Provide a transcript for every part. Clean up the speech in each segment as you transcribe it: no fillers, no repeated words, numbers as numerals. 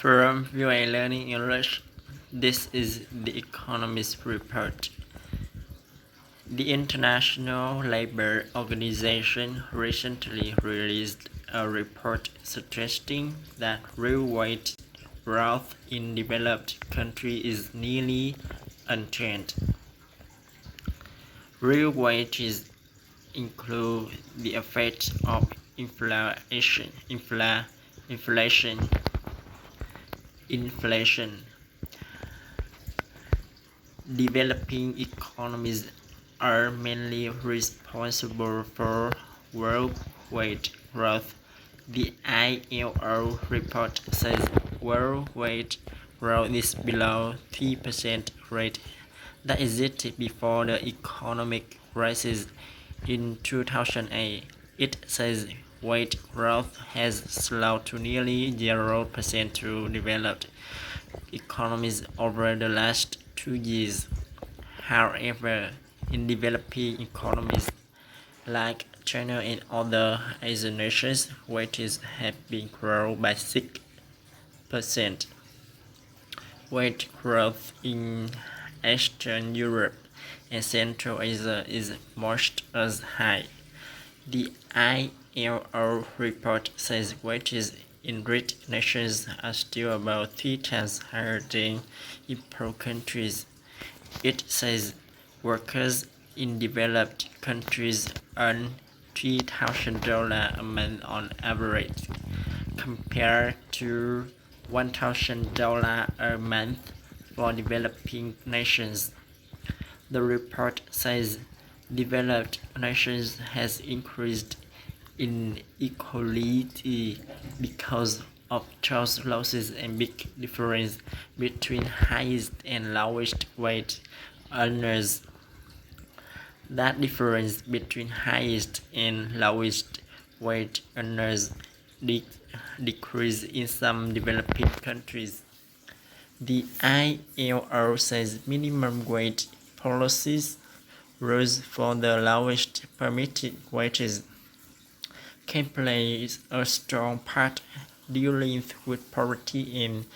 From VOA Learning English, this is the Economist Report. The International Labour Organization recently released a report suggesting that real wage growth in developed countries is nearly unchanged. Real wages include the effect of inflation. Developing economies are mainly responsible for world wage growth. The ILO report says world wage growth is below 3% rate that existed before the economic crisis in 2008. It says wage growth has slowed to nearly 0% to developed economies over the last 2 years. However, in developing economies like China and other Asian nations, wages have been grown by 6%. Wage growth in Eastern Europe and Central Asia is most as high. The ILO report says wages in rich nations are still about 3 times higher than in poor countries. It says workers in developed countries earn $3,000 a month on average, compared to $1,000 a month for developing nations. The report says developed nations has increased inequality because of job losses and big difference between highest and lowest wage earners. That difference between highest and lowest wage earners decreased in some developing countries. The ILO says minimum wage policies, rules for the lowest permitted wages, can play a strong part dealing with poverty and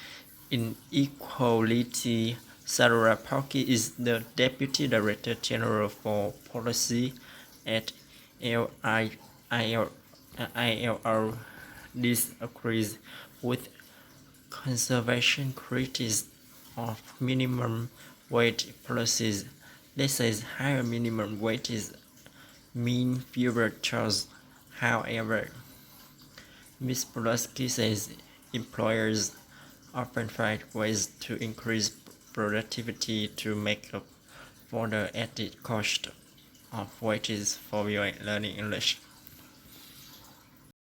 inequality. Sarah Parky is the Deputy Director General for Policy at ILO. Disagrees with conservation critics of minimum wage policies. They say higher minimum wages mean fewer jobs. However, Ms. Pulaski says employers often find ways to increase productivity to make up for the added cost of wages for VOA Learning English.